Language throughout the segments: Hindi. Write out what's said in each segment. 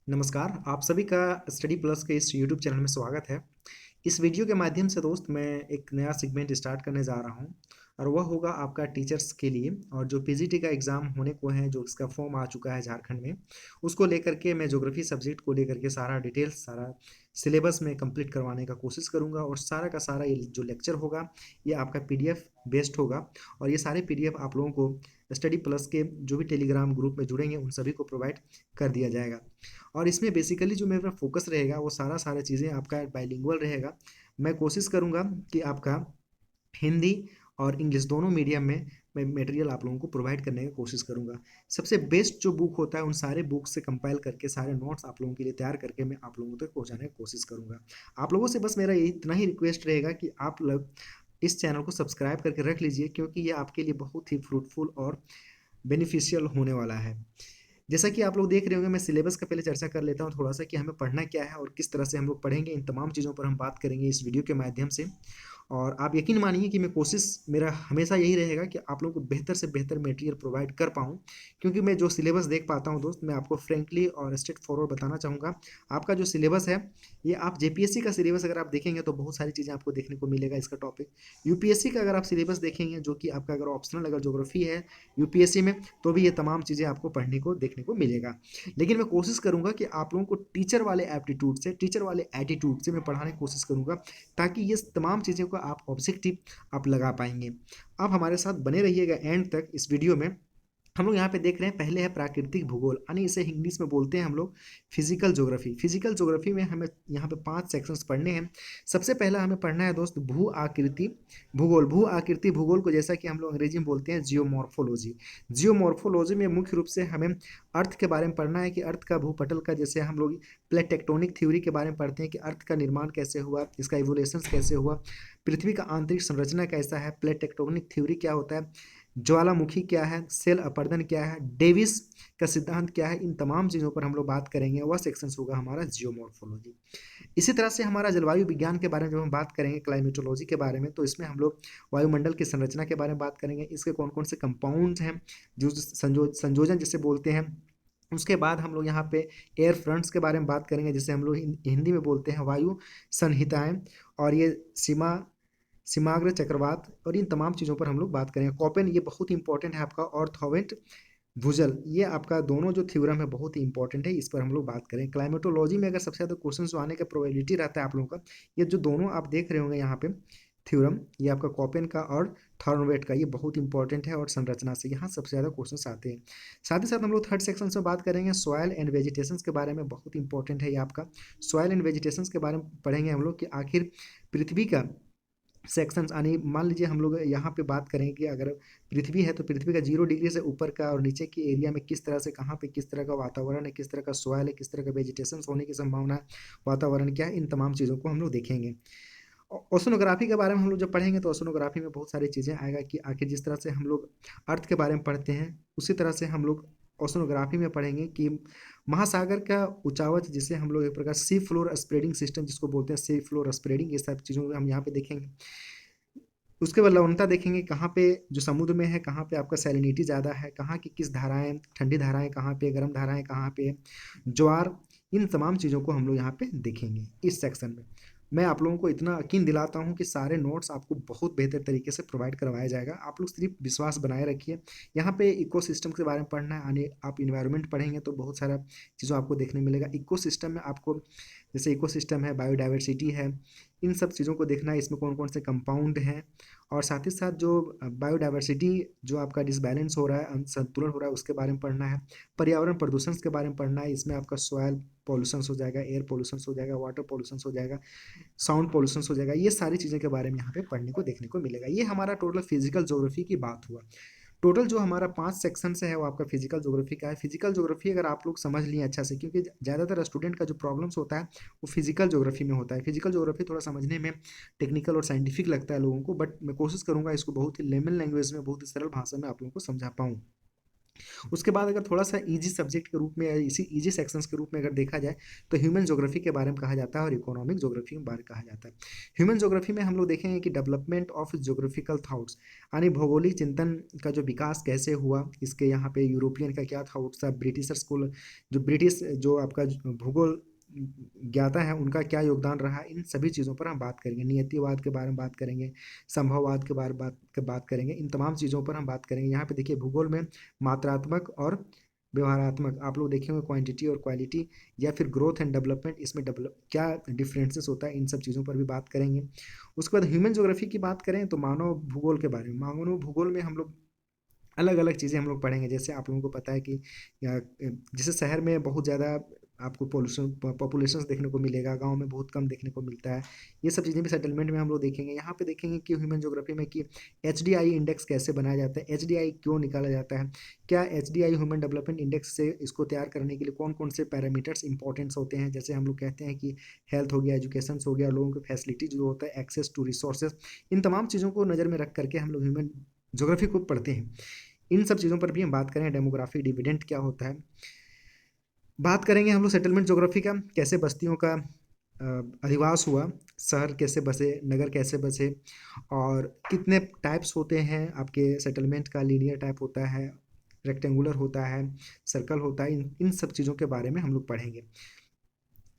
नमस्कार, आप सभी का स्टडी प्लस के इस यूट्यूब चैनल में स्वागत है। इस वीडियो के माध्यम से दोस्त मैं एक नया सेगमेंट स्टार्ट करने जा रहा हूँ और वह होगा आपका टीचर्स के लिए। और जो पीजीटी का एग्ज़ाम होने को है, जो इसका फॉर्म आ चुका है झारखंड में, उसको लेकर के मैं ज्योग्राफी सब्जेक्ट को लेकर के सारा डिटेल्स, सारा सिलेबस में कंप्लीट करवाने का कोशिश करूँगा। और सारा का सारा ये जो लेक्चर होगा, ये आपका पीडीएफ बेस्ड होगा। और ये सारे पीडीएफ आप लोगों को स्टडी प्लस के जो भी टेलीग्राम ग्रुप में जुड़ेंगे उन सभी को प्रोवाइड कर दिया जाएगा। और इसमें बेसिकली जो मेरा फोकस रहेगा वो सारा चीज़ें आपका बाइलिंगुअल रहेगा। मैं कोशिश करूँगा कि आपका हिंदी और इंग्लिश दोनों मीडियम में मैं मटेरियल आप लोगों को प्रोवाइड करने की कोशिश करूँगा। सबसे बेस्ट जो बुक होता है उन सारे बुक से कंपाइल करके सारे नोट्स आप लोगों के लिए तैयार करके मैं आप लोगों तक पहुँचाने की कोशिश करूँगा। आप लोगों से बस मेरा इतना ही रिक्वेस्ट रहेगा कि आप लोग इस चैनल को सब्सक्राइब करके रख लीजिए, क्योंकि ये आपके लिए बहुत ही फ्रूटफुल और बेनिफिशियल होने वाला है। जैसा कि आप लोग देख रहे होंगे, मैं सिलेबस का पहले चर्चा कर लेता हूँ थोड़ा सा कि हमें पढ़ना क्या है और किस तरह से हम लोग पढ़ेंगे। इन तमाम चीज़ों पर हम बात करेंगे इस वीडियो के माध्यम से। और आप यकीन मानिए कि मैं कोशिश मेरा हमेशा यही रहेगा कि आप लोगों को बेहतर से बेहतर मटेरियल प्रोवाइड कर पाऊँ, क्योंकि मैं जो सिलेबस देख पाता हूँ दोस्त, मैं आपको फ्रेंकली और स्ट्रेट फॉरवर्ड बताना चाहूँगा। आपका जो सिलेबस है, ये आप जेपीएससी का सिलेबस अगर आप देखेंगे तो बहुत सारी चीज़ें आपको देखने को मिलेगा इसका टॉपिक। यूपीएससी का अगर आप सिलेबस देखेंगे, जो कि आपका अगर ऑप्शनल अगर ज्योग्राफी है यूपीएससी में, तो भी ये तमाम चीज़ें आपको पढ़ने को देखने को मिलेगा। लेकिन मैं कोशिश करूंगा कि आप लोगों को टीचर वाले एप्टीट्यूड से, टीचर वाले एटीट्यूड से मैं पढ़ाने की कोशिश करूंगा, ताकि ये तमाम चीज़ों का आप ऑब्जेक्टिव आप लगा पाएंगे। आप हमारे साथ बने रहिएगा एंड तक इस वीडियो में। हम लोग यहाँ पे देख रहे हैं, पहले है प्राकृतिक भूगोल, यानी इसे इंग्लिश में बोलते हैं हम लोग फिजिकल ज्योग्राफी। फिजिकल ज्योग्राफी में हमें यहाँ पे 5 सेक्शंस पढ़ने हैं। सबसे पहला हमें पढ़ना है दोस्त भू आकृति भूगोल। भू आकृति भूगोल को जैसा कि हम लोग अंग्रेजी में बोलते हैं जियोमॉर्फोलॉजी। जियोमॉर्फोलॉजी में मुख्य रूप से हमें अर्थ के बारे में पढ़ना है कि अर्थ का भूपटल का, जैसे हम लोग प्लेट टेक्टोनिक थ्योरी के बारे में पढ़ते हैं कि अर्थ का निर्माण कैसे हुआ, इसका इवोल्यूशन कैसे हुआ, पृथ्वी का आंतरिक संरचना कैसा है, प्लेट टेक्टोनिक थ्योरी क्या होता है, ज्वालामुखी क्या है, सेल अपर्दन क्या है, डेविस का सिद्धांत क्या है। इन तमाम चीज़ों पर हम लोग बात करेंगे। वह सेक्शन होगा हमारा जियोमॉर्फोलॉजी। इसी तरह से हमारा जलवायु विज्ञान के बारे में जब हम बात करेंगे, क्लाइमेटोलॉजी के बारे में, तो इसमें हम लोग वायुमंडल की संरचना के बारे में बात करेंगे। इसके कौन कौन से कंपाउंड्स हैं, जो संयोजन जिसे बोलते हैं। उसके बाद हम लोग यहाँ पे एयर फ्रंट्स के बारे में बात करेंगे, जिसे हम लोग हिंदी में बोलते हैं वायु संहिताएं। और ये सीमा सीमाग्र चक्रवात, और इन तमाम चीज़ों पर हम लोग बात करेंगे। कॉपेन, ये बहुत ही इंपॉर्टेंट है आपका। और थॉवेंट भुजल, ये आपका दोनों जो थ्योरम है बहुत ही इंपॉर्टेंट है, इस पर हम लोग बात करें। क्लाइमेटोलॉजी में अगर सबसे ज़्यादा क्वेश्चन जो आने का प्रोबेबिलिटी रहता है आप लोगों का, ये जो दोनों आप देख रहे होंगे यहाँ पे थ्योरम, ये आपका कॉपेन का और थॉर्नवेट का, ये बहुत इंपॉर्टेंट है। और संरचना से यहाँ सबसे ज़्यादा क्वेश्चन आते हैं। साथ ही साथ हम लोग थर्ड सेक्शन से बात करेंगे सॉयल एंड वेजिटेशन के बारे में। बहुत इंपॉर्टेंट है ये आपका। सॉयल एंड वेजिटेशन के बारे में पढ़ेंगे हम लोग कि आखिर पृथ्वी का सेक्शंस, यानी मान लीजिए हम लोग यहाँ पे बात करें कि अगर पृथ्वी है तो पृथ्वी का 0 डिग्री से ऊपर का और नीचे की एरिया में किस तरह से, कहाँ पे किस तरह का वातावरण है, किस तरह का सॉइल है, किस तरह का वेजिटेशन होने की संभावना है, वातावरण क्या है, इन तमाम चीज़ों को हम लोग देखेंगे। ओशनोग्राफी के बारे में हम लोग जब पढ़ेंगे तो ओशनोग्राफी में बहुत सारी चीज़ें आएगा कि आखिर जिस तरह से हम लोग अर्थ के बारे में पढ़ते हैं, उसी तरह से हम लोग ओशनोग्राफी में पढ़ेंगे कि महासागर का उचावच, जिसे हम लोग एक प्रकार सी फ्लोर स्प्रेडिंग सिस्टम जिसको बोलते हैं, सी फ्लोर स्प्रेडिंग, ये सब चीज़ों को हम यहाँ पे देखेंगे। उसके बाद लवणता देखेंगे, कहाँ पे जो समुद्र में है, कहाँ पे आपका सैलिनिटी ज़्यादा है, कहाँ की किस धाराएं, ठंडी धाराएं कहाँ पे, गर्म धाराएं कहाँ पे, ज्वार, इन तमाम चीज़ों को हम लोग यहाँ पे देखेंगे इस सेक्शन में। मैं आप लोगों को इतना यकीन दिलाता हूँ कि सारे नोट्स आपको बहुत बेहतर तरीके से प्रोवाइड करवाया जाएगा। आप लोग सिर्फ विश्वास बनाए रखिए। यहाँ पे इकोसिस्टम के बारे में पढ़ना है, यानी आप इन्वायरमेंट पढ़ेंगे तो बहुत सारा चीज़ों आपको देखने मिलेगा। इकोसिस्टम में आपको, जैसे इकोसिस्टम है, बायोडाइवर्सिटी है, इन सब चीज़ों को देखना है, इसमें कौन कौन से कंपाउंड हैं। और साथ ही साथ जो बायोडाइवर्सिटी, जो आपका डिसबैलेंस हो रहा है, असंतुलन हो रहा है, उसके बारे में पढ़ना है। पर्यावरण प्रदूषण के बारे में पढ़ना है, इसमें आपका सॉयल पॉल्यूशन हो जाएगा, एयर पॉल्यूशन हो जाएगा, वाटर पॉल्यूशन हो जाएगा, साउंड पॉल्यूशन हो जाएगा। ये सारी चीज़ें के बारे में यहाँ पे पढ़ने को देखने को मिलेगा। ये हमारा टोटल फिजिकल ज्योग्राफी की बात हुआ। टोटल जो हमारा 5 सेक्शन से है वो आपका फिजिकल ज्योग्राफी का है। फिजिकल ज्योग्राफी अगर आप लोग समझ लिए अच्छा से, क्योंकि ज़्यादातर स्टूडेंट का जो प्रॉब्लम्स होता है वो फिजिकल ज्योग्राफी में होता है। फिजिकल ज्योग्राफी थोड़ा समझने में टेक्निकल और साइंटिफिक लगता है लोगों को, बट मैं कोशिश करूंगा इसको बहुत ही लेमन लैंग्वेज में, बहुत ही सरल भाषा में आप लोगों को समझा पाऊँ। उसके बाद अगर थोड़ा सा इजी सब्जेक्ट के रूप में या इसी इजी सेक्शंस के रूप में अगर देखा जाए तो ह्यूमन ज्योग्राफी के बारे में कहा जाता है और इकोनॉमिक ज्योग्राफी के बारे में कहा जाता है। ह्यूमन ज्योग्राफी में हम लोग देखेंगे कि डेवलपमेंट ऑफ ज्योग्राफिकल थॉट्स, यानी भौगोलिक चिंतन का जो विकास कैसे हुआ, इसके यहाँ पे यूरोपियन का क्या थॉट्स था, ब्रिटिशर्स को जो ब्रिटिश जो आपका भूगोल ज्ञाता है उनका क्या योगदान रहा, इन सभी चीज़ों पर हम बात करेंगे। नियतिवाद के बारे में बात करेंगे, संभववाद के बारे में बात करेंगे, इन तमाम चीज़ों पर हम बात करेंगे। यहाँ पे देखिए भूगोल में मात्रात्मक और व्यवहारात्मक, आप लोग देखेंगे क्वांटिटी और क्वालिटी, या फिर ग्रोथ एंड डेवलपमेंट, इसमें डेवलप क्या डिफरेंसेस होता है, इन सब चीज़ों पर भी बात करेंगे। उसके बाद ह्यूमन ज्योग्राफी की बात करें तो मानव भूगोल के बारे में, मानव भूगोल में हम लोग अलग अलग चीज़ें हम लोग पढ़ेंगे। जैसे आप लोगों को पता है कि जैसे शहर में बहुत ज़्यादा आपको पोल्यूशन पॉपुलेशन देखने को मिलेगा, गांव में बहुत कम देखने को मिलता है। ये सब चीज़ें भी सेटलमेंट में हम लोग देखेंगे। यहाँ पे देखेंगे कि ह्यूमन ज्योग्राफी में कि HDI इंडेक्स कैसे बनाया जाता है, HDI क्यों निकाला जाता है, क्या HDI ह्यूमन डेवलपमेंट इंडेक्स से इसको तैयार करने के लिए कौन कौन से पैरामीटर्स इंपॉर्टेंट्स होते हैं। जैसे हम लोग कहते हैं कि हेल्थ हो गया, एजुकेशन हो गया, लोगों की फैसिलिटी जो होता है, एक्सेस टू रिसोर्सेज, इन तमाम चीज़ों को नज़र में रख करके हम लोग ह्यूमन ज्योग्राफी को पढ़ते हैं। इन सब चीज़ों पर भी हम बात करें। डेमोग्राफी डिविडेंड क्या होता है, बात करेंगे हम लोग सेटलमेंट ज्योग्राफी का, कैसे बस्तियों का अधिवास हुआ, शहर कैसे बसे, नगर कैसे बसे, और कितने टाइप्स होते हैं आपके सेटलमेंट का। लीनियर टाइप होता है, रेक्टेंगुलर होता है, सर्कल होता है, इन सब चीज़ों के बारे में हम लोग पढ़ेंगे।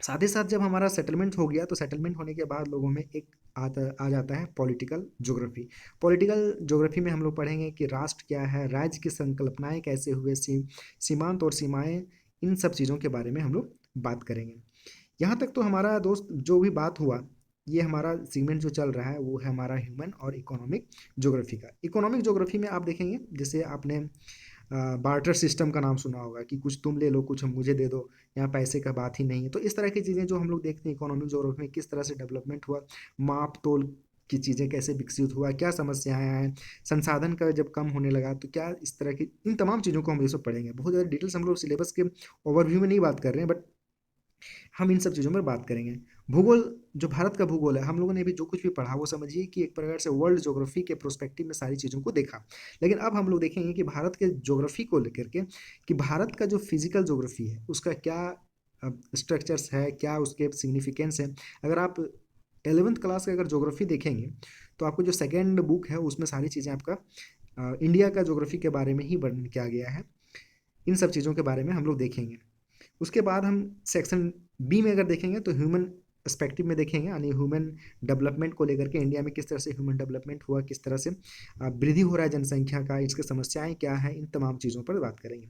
साथ ही साथ जब हमारा सेटलमेंट हो गया तो सेटलमेंट होने के बाद लोगों में एक आ जाता है पॉलिटिकल ज्योग्राफी। पॉलिटिकल ज्योग्राफी में हम लोग पढ़ेंगे कि राष्ट्र क्या है, राज्य की संकल्पनाएं कैसे हुए, सीमांत और सीमाएं, इन सब चीज़ों के बारे में हम लोग बात करेंगे। यहाँ तक तो हमारा दोस्त जो भी बात हुआ, ये हमारा सीगमेंट जो चल रहा है वो है हमारा ह्यूमन और इकोनॉमिक ज्योग्राफी का। इकोनॉमिक ज्योग्राफी में आप देखेंगे, जैसे आपने बार्टर सिस्टम का नाम सुना होगा कि कुछ तुम ले लो कुछ हम मुझे दे दो, यहाँ पैसे का बात ही नहीं है। तो इस तरह की चीज़ें जो हम लोग देखते हैं इकोनॉमिक ज्योग्राफी में, किस तरह से डेवलपमेंट हुआ, माप तोल की चीज़ें कैसे विकसित हुआ, क्या समस्याएं आए, संसाधन का जब कम होने लगा तो क्या इस तरह की, इन तमाम चीज़ों को हम ये सब पढ़ेंगे। बहुत ज़्यादा डिटेल्स हम लोग सिलेबस के ओवरव्यू में नहीं बात कर रहे हैं, बट हम इन सब चीज़ों पर बात करेंगे। भूगोल, जो भारत का भूगोल है, हम लोगों ने भी जो कुछ भी पढ़ा वो समझिए कि एक प्रकार से वर्ल्ड ज्योग्राफी के प्रोस्पेक्टिव में सारी चीज़ों को देखा। लेकिन अब हम लोग देखेंगे कि भारत के ज्योग्राफी को लेकर के, कि भारत का जो फिजिकल ज्योग्राफी है उसका क्या स्ट्रक्चर्स है, क्या उसके सिग्निफिकेंस है। अगर आप 11th क्लास का अगर ज्योग्राफी देखेंगे तो आपको जो सेकेंड बुक है उसमें सारी चीज़ें आपका इंडिया का ज्योग्राफी के बारे में ही वर्णन किया गया है। इन सब चीज़ों के बारे में हम लोग देखेंगे। उसके बाद हम सेक्शन बी में अगर देखेंगे तो ह्यूमन पर्सपेक्टिव में देखेंगे, यानी ह्यूमन डेवलपमेंट को लेकर के इंडिया में किस तरह से ह्यूमन डेवलपमेंट हुआ, किस तरह से वृद्धि हो रहा है जनसंख्या का, इसकी समस्याएं क्या हैं, इन तमाम चीज़ों पर बात करेंगे।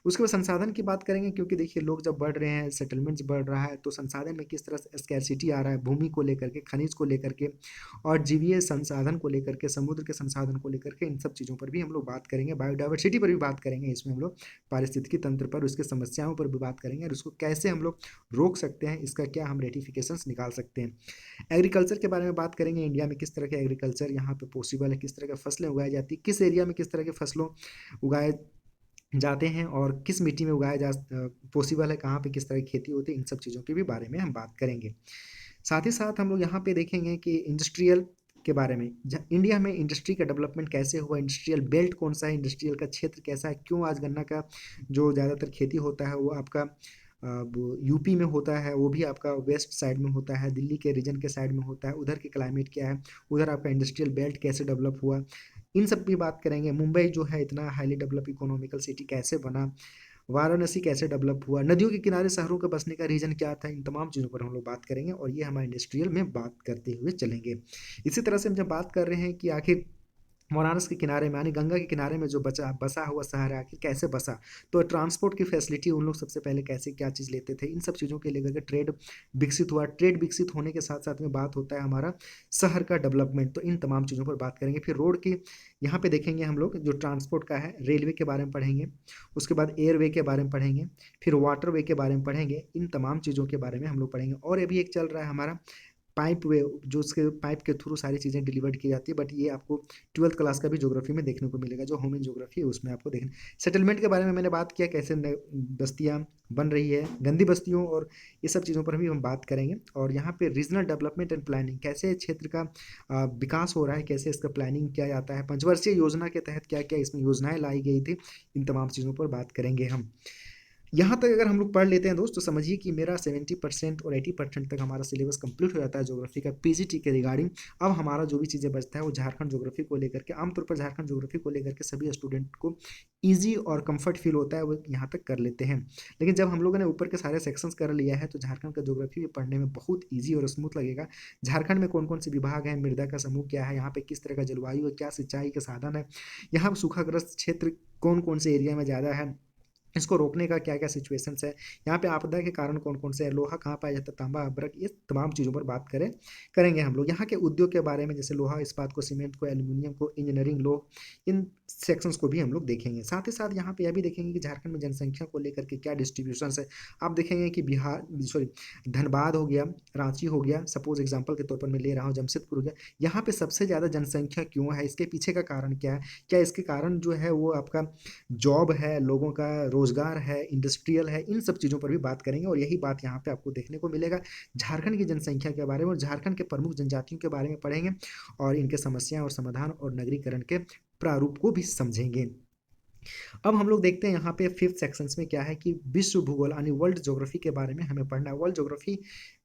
उसके बाद संसाधन की बात करेंगे, क्योंकि देखिए लोग जब बढ़ रहे हैं, सेटलमेंट्स बढ़ रहा है, तो संसाधन में किस तरह से स्कैरसिटी आ रहा है, भूमि को लेकर के, खनिज को लेकर के, और जीवीय संसाधन को लेकर के, समुद्र के संसाधन को लेकर के, इन सब चीज़ों पर भी हम लोग बात करेंगे। बायोडाइवर्सिटी पर भी बात करेंगे इसमें हम लोग, पारिस्थितिकी तंत्र पर, उसके समस्याओं पर भी बात करेंगे और उसको कैसे हम लोग रोक सकते हैं, इसका क्या हम रेटिफिकेशंस निकाल सकते हैं। एग्रीकल्चर के बारे में बात करेंगे, इंडिया में किस तरह के एग्रीकल्चर यहाँ पे पॉसिबल है, किस तरह की फसलें उगाई जाती है, किस एरिया में किस तरह के फसलों उगाए जाते हैं, और किस मिट्टी में उगाया जा पॉसिबल है, कहाँ पे किस तरह की खेती होती है, इन सब चीज़ों के भी बारे में हम बात करेंगे। साथ ही साथ हम लोग यहाँ पे देखेंगे कि इंडस्ट्रियल के बारे में, इंडिया में इंडस्ट्री का डेवलपमेंट कैसे हुआ, इंडस्ट्रियल बेल्ट कौन सा है, इंडस्ट्रियल का क्षेत्र कैसा है, क्यों आज गन्ना का जो ज़्यादातर खेती होता है वो आपका यूपी में होता है, वो भी आपका वेस्ट साइड में होता है, दिल्ली के रीजन के साइड में होता है, उधर की क्लाइमेट क्या है, उधर आपका इंडस्ट्रियल बेल्ट कैसे डेवलप हुआ, इन सब की बात करेंगे। मुंबई जो है इतना हाईली डेवलप इकोनॉमिकल सिटी कैसे बना, वाराणसी कैसे डेवलप हुआ, नदियों के किनारे शहरों के बसने का रीजन क्या था, इन तमाम चीज़ों पर हम लोग बात करेंगे और ये हमारे इंडस्ट्रियल में बात करते हुए चलेंगे। इसी तरह से हम जब बात कर रहे हैं कि आखिर वाराणसी के किनारे में, यानी गंगा के किनारे में जो बसा हुआ शहर है, आखिर कैसे बसा, तो ट्रांसपोर्ट की फैसिलिटी उन लोग सबसे पहले कैसे क्या चीज़ लेते थे, इन सब चीज़ों के लेकर के ट्रेड विकसित हुआ। ट्रेड विकसित होने के साथ साथ में बात होता है हमारा शहर का डेवलपमेंट, तो इन तमाम चीज़ों पर बात करेंगे। फिर रोड की यहाँ पे देखेंगे हम लोग जो ट्रांसपोर्ट का है, रेलवे के बारे में पढ़ेंगे, उसके बाद एयरवे के बारे में पढ़ेंगे, फिर वाटरवे के बारे में पढ़ेंगे, इन तमाम चीज़ों के बारे में हम लोग पढ़ेंगे। और अभी एक चल रहा है हमारा पाइप वे जो उसके पाइप के थ्रू सारी चीज़ें डिलीवर्ड की जाती है, बट ये आपको 12th क्लास का भी ज्योग्राफी में देखने को मिलेगा, जो ह्यूमन ज्योग्राफी है उसमें आपको देखने। सेटलमेंट के बारे में मैंने बात किया, कैसे बस्तियाँ बन रही है, गंदी बस्तियों और ये सब चीज़ों पर भी हम बात करेंगे। और यहाँ पे रीजनल डेवलपमेंट एंड प्लानिंग, कैसे क्षेत्र का विकास हो रहा है, कैसे इसका प्लानिंग किया जाता है, पंचवर्षीय योजना के तहत क्या क्या इसमें योजनाएं लाई गई थी, इन तमाम चीज़ों पर बात करेंगे हम। यहाँ तक अगर हम लोग पढ़ लेते हैं दोस्त, तो समझिए कि मेरा 70% और 80% तक हमारा सिलेबस कंप्लीट हो जाता है ज्योग्राफी का पीजीटी के रिगार्डिंग। अब हमारा जो भी चीज़ें बचता है वो झारखंड ज्योग्राफी को लेकर के, आमतौर पर झारखंड ज्योग्राफी को लेकर के सभी स्टूडेंट को ईजी और कंफर्ट फील होता है, वो यहाँ तक कर लेते हैं। लेकिन जब हम लोगों ने ऊपर के सारे सेक्शंस कर लिया है तो झारखंड का ज्योग्राफी भी पढ़ने में बहुत ईजी और स्मूथ लगेगा। झारखंड में कौन कौन से विभाग हैं, मृदा का समूह क्या है, यहाँ पे किस तरह का जलवायु है, क्या सिंचाई के साधन है, यहाँ सूखाग्रस्त क्षेत्र कौन कौन से एरिया में ज़्यादा है, इसको रोकने का क्या क्या सिचुएशंस है, यहाँ पे आपदा के कारण कौन कौन से है, लोहा कहाँ पाया जाता है, तांबा अभ्रक, ये तमाम चीज़ों पर बात करेंगे हम लोग। यहाँ के उद्योग के बारे में, जैसे लोहा इस्पात को, सीमेंट को, एल्यूमिनियम को, इंजीनियरिंग लॉ, इन सेक्शंस को भी हम लोग देखेंगे। साथ ही साथ यहाँ पे यह भी देखेंगे कि झारखंड में जनसंख्या को लेकर के क्या डिस्ट्रीब्यूशन है। आप देखेंगे कि धनबाद हो गया, रांची हो गया, सपोज एग्जाम्पल के तौर पर मैं ले रहा हूँ, जमशेदपुर हो गया, यहाँ पे सबसे ज़्यादा जनसंख्या क्यों है, इसके पीछे का कारण क्या है, क्या इसके कारण जो है वो आपका जॉब है, लोगों का रोजगार है, इंडस्ट्रियल है, इन सब चीज़ों पर भी बात करेंगे। और यही बात यहाँ पे आपको देखने को मिलेगा झारखंड की जनसंख्या के बारे में, और झारखंड के प्रमुख जनजातियों के बारे में पढ़ेंगे, और इनके समस्याएं और समाधान और नगरीकरण के प्रारूप को भी समझेंगे। अब हम लोग देखते हैं यहाँ पे 5th सेक्शंस में क्या है कि विश्व भूगोल यानी वर्ल्ड ज्योग्राफी के बारे में हमें पढ़ना है। वर्ल्ड ज्योग्राफी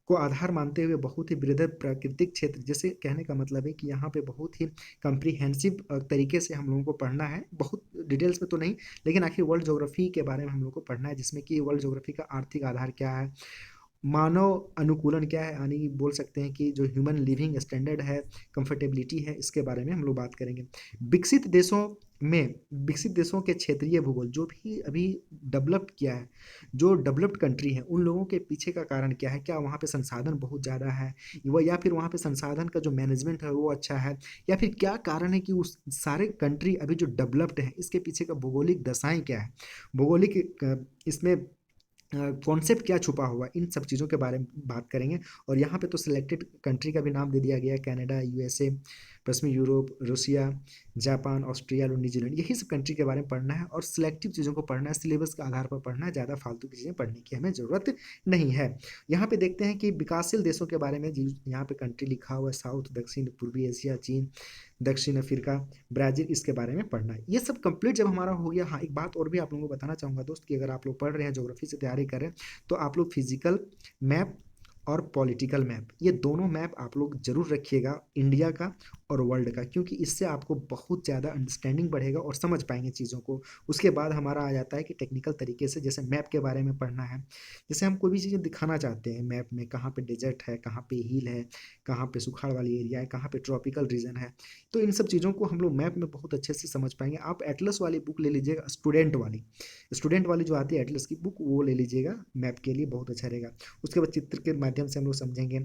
को आधार मानते हुए बहुत ही बृहद प्राकृतिक क्षेत्र, जैसे कहने का मतलब है कि यहाँ पे बहुत ही कम्प्रीहेंसिव तरीके से हम लोगों को पढ़ना है, बहुत डिटेल्स में तो नहीं, लेकिन आखिर वर्ल्ड ज्योग्राफी के बारे में हम लोग को पढ़ना है, जिसमें कि वर्ल्ड ज्योग्राफी का आर्थिक आधार क्या है, मानव अनुकूलन क्या है, यानी बोल सकते हैं कि जो ह्यूमन लिविंग स्टैंडर्ड है, कंफर्टेबिलिटी है, इसके बारे में हम लोग बात करेंगे। विकसित देशों में, विकसित देशों के क्षेत्रीय भूगोल, जो भी अभी डेवलप किया है, जो डेवलप्ड कंट्री है, उन लोगों के पीछे का कारण क्या है, क्या वहाँ पे संसाधन बहुत ज़्यादा है, या फिर वहाँ पे संसाधन का जो मैनेजमेंट है वो अच्छा है, या फिर क्या कारण है कि उस सारे कंट्री अभी जो डेवलप्ड है, इसके पीछे का भौगोलिक दशाएं क्या है, भौगोलिक इसमें कॉन्सेप्ट क्या छुपा हुआ है, इन सब चीज़ों के बारे में बात करेंगे। और यहाँ पे तो सिलेक्टेड कंट्री का भी नाम दे दिया गया है, कनाडा, यूएसए, पश्चिमी यूरोप, रूसिया, जापान, ऑस्ट्रिया और न्यूजीलैंड, यही सब कंट्री के बारे में पढ़ना है और सिलेक्टिव चीज़ों को पढ़ना है, सिलेबस के आधार पर पढ़ना है, ज़्यादा फालतू की चीज़ें पढ़ने की हमें ज़रूरत नहीं है। यहाँ पे देखते हैं कि विकासशील देशों के बारे में, यहाँ पे कंट्री लिखा हुआ है, साउथ, दक्षिण पूर्वी एशिया, चीन, दक्षिण अफ्रीका, ब्राज़ील, इसके बारे में पढ़ना है। ये सब कंप्लीट जब हमारा हो गया, हाँ एक बात और भी आप लोगों को बताना चाहूँगा दोस्त, कि अगर आप लोग पढ़ रहे हैं ज्योग्राफी से तैयारी कर रहे हैं, तो आप लोग फिजिकल मैप और पॉलिटिकल मैप, ये दोनों मैप आप लोग जरूर रखिएगा, इंडिया का और वर्ल्ड का, क्योंकि इससे आपको बहुत ज़्यादा अंडरस्टैंडिंग बढ़ेगा और समझ पाएंगे चीज़ों को। उसके बाद हमारा आ जाता है कि टेक्निकल तरीके से, जैसे मैप के बारे में पढ़ना है, जैसे हम कोई भी चीज़ें दिखाना चाहते हैं मैप में, कहाँ पे डेजर्ट है, कहाँ पे हिल है, कहाँ पे सुखाड़ वाली एरिया है, कहाँ पे ट्रॉपिकल रीजन है, तो इन सब चीज़ों को हम लोग मैप में बहुत अच्छे से समझ पाएंगे। आप एटलस वाली बुक ले लीजिएगा, स्टूडेंट वाली जो आती है एटलस की बुक, वो ले लीजिएगा, मैप के लिए बहुत अच्छा रहेगा। उसके बाद चित्र के माध्यम से हम लोग समझेंगे,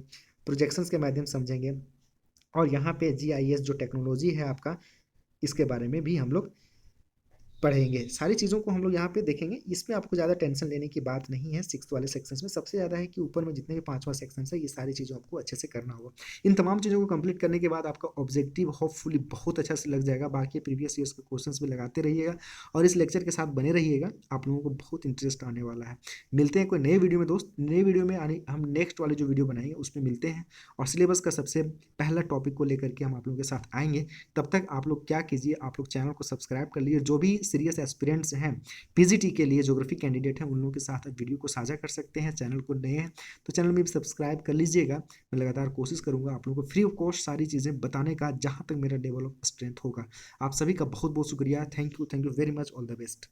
प्रोजेक्शंस के माध्यम से समझेंगे, और यहाँ पे जीआईएस जो टेक्नोलॉजी है आपका, इसके बारे में भी हम लोग पढ़ेंगे। सारी चीज़ों को हम लोग यहाँ पे देखेंगे, इसमें आपको ज़्यादा टेंशन लेने की बात नहीं है। 6th वाले सेक्शंस में सबसे ज़्यादा है कि ऊपर में जितने भी 5वां सेक्शन है, ये सारी चीज़ों आपको अच्छे से करना होगा। इन तमाम चीज़ों को कंप्लीट करने के बाद आपका ऑब्जेक्टिव होपफुली बहुत अच्छा से लग जाएगा। बाकी प्रीवियस ईयर्स के क्वेश्चंस भी लगाते रहिएगा और इस लेक्चर के साथ बने रहिएगा, आप लोगों को बहुत इंटरेस्ट आने वाला है। मिलते हैं कोई नए वीडियो में दोस्त, नए वीडियो में आने हम नेक्स्ट वाले जो वीडियो बनाएंगे उसमें मिलते हैं, और सिलेबस का सबसे पहला टॉपिक को लेकर के हम आप लोगों के साथ आएंगे। तब तक आप लोग क्या कीजिए, आप लोग चैनल को सब्सक्राइब कर लीजिए, जो भी सीरियस एस्पिरेंट्स हैं, पीजीटी के लिए ज्योग्राफी कैंडिडेट हैं, उन लोगों के साथ वीडियो को साझा कर सकते हैं। चैनल को नए हैं तो चैनल में भी सब्सक्राइब कर लीजिएगा। मैं लगातार कोशिश करूंगा आप लोगों को फ्री ऑफ कॉस्ट सारी चीज़ें बताने का, जहां तक मेरा डेवलप स्ट्रेंथ होगा। आप सभी का बहुत बहुत शुक्रिया, thank you very much, all the best.